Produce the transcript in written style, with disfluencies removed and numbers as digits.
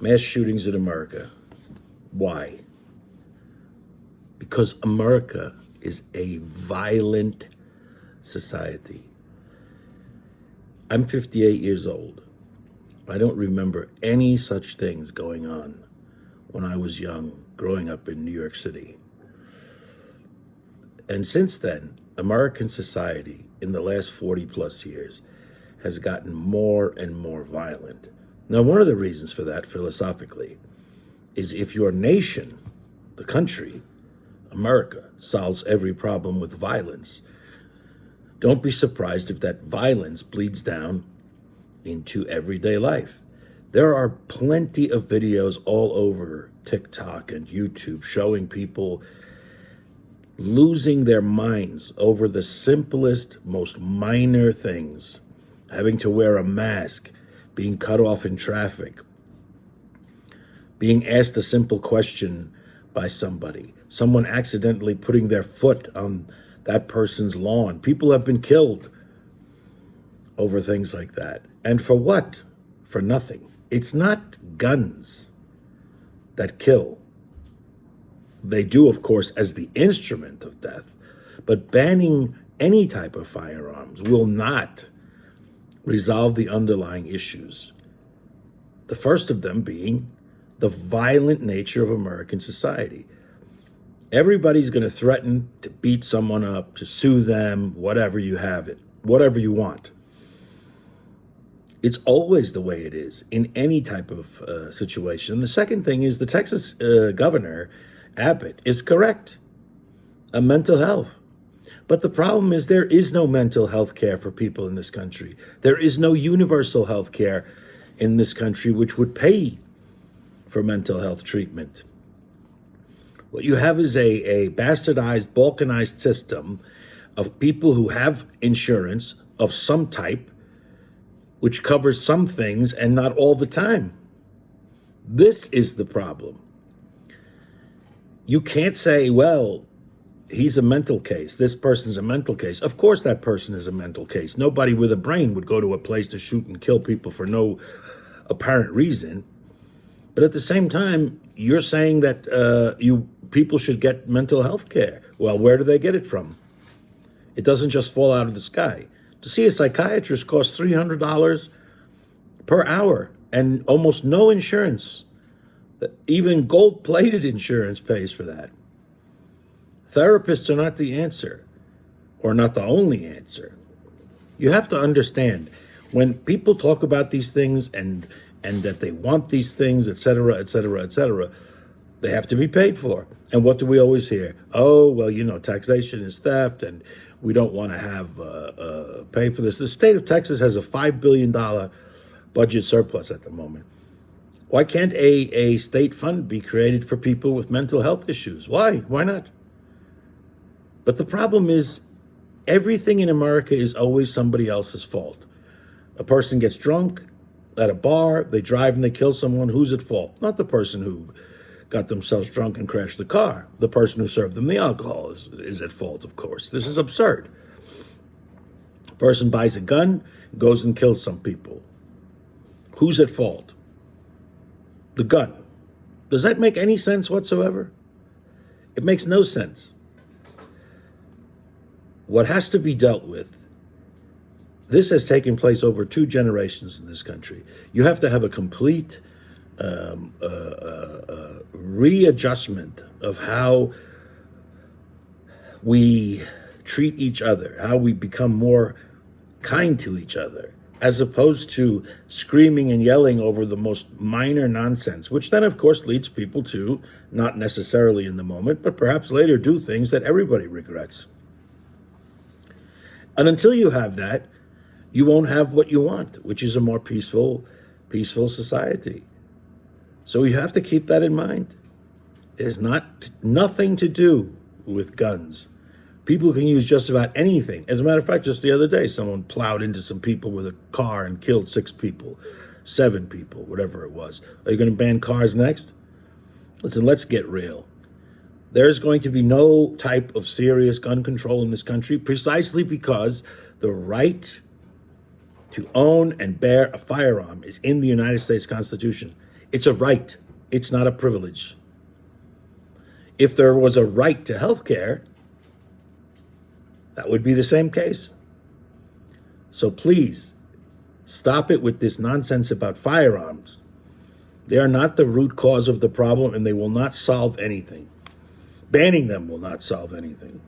Mass shootings in America. Why? Because America is a violent society. I'm 58 years old. I don't remember any such things going on when I was young, growing up in New York City. And since then, American society in the last 40 plus years has gotten more and more violent. Now, one of the reasons for that, philosophically, is if your nation, the country, America, solves every problem with violence, don't be surprised if that violence bleeds down into everyday life. There are plenty of videos all over TikTok and YouTube showing people losing their minds over the simplest, most minor things. Having to wear a mask, being cut off in traffic, being asked a simple question by somebody, someone accidentally putting their foot on that person's lawn. People have been killed over things like that. And for what? For nothing. It's not guns that kill. They do, of course, as the instrument of death, but banning any type of firearms will not resolve the underlying issues. The first of them being the violent nature of American society. Everybody's going to threaten to beat someone up, to sue them, whatever you have it, whatever you want. It's always the way it is in any type of situation. The second thing is the Texas governor, Abbott, is correct. A mental health. But the problem is there is no mental health care for people in this country. There is no universal health care in this country which would pay for mental health treatment. What you have is a bastardized, balkanized system of people who have insurance of some type, which covers some things and not all the time. This is the problem. You can't say, well, he's a mental case. This person's a mental case. Of course that person is a mental case. Nobody with a brain would go to a place to shoot and kill people for no apparent reason. But at the same time, you're saying that people should get mental health care. Well, where do they get it from? It doesn't just fall out of the sky. To see a psychiatrist costs $300 per hour and almost no insurance. Even gold-plated insurance pays for that. Therapists are not the answer, or not the only answer. You have to understand, when people talk about these things and that they want these things, et cetera, et cetera, et cetera, they have to be paid for. And what do we always hear? Oh, well, taxation is theft, and we don't want to have pay for this. The state of Texas has a $5 billion budget surplus at the moment. Why can't a state fund be created for people with mental health issues? Why? Why not? But the problem is, everything in America is always somebody else's fault. A person gets drunk at a bar, they drive and they kill someone. Who's at fault? Not the person who got themselves drunk and crashed the car. The person who served them the alcohol is at fault, of course. This is absurd. A person buys a gun, goes and kills some people. Who's at fault? The gun. Does that make any sense whatsoever? It makes no sense. What has to be dealt with, this has taken place over 2 generations in this country. You have to have a complete readjustment of how we treat each other, how we become more kind to each other, as opposed to screaming and yelling over the most minor nonsense, which then, of course, leads people to, not necessarily in the moment, but perhaps later do things that everybody regrets. And until you have that, you won't have what you want, which is a more peaceful society. So you have to keep that in mind. It has nothing to do with guns. People can use just about anything. As a matter of fact, just the other day, someone plowed into some people with a car and killed 6 people, 7 people, whatever it was. Are you going to ban cars next? Listen, let's get real. There's going to be no type of serious gun control in this country precisely because the right to own and bear a firearm is in the United States Constitution. It's a right. It's not a privilege. If there was a right to health care, that would be the same case. So please, stop it with this nonsense about firearms. They are not the root cause of the problem, and they will not solve anything. Banning them will not solve anything.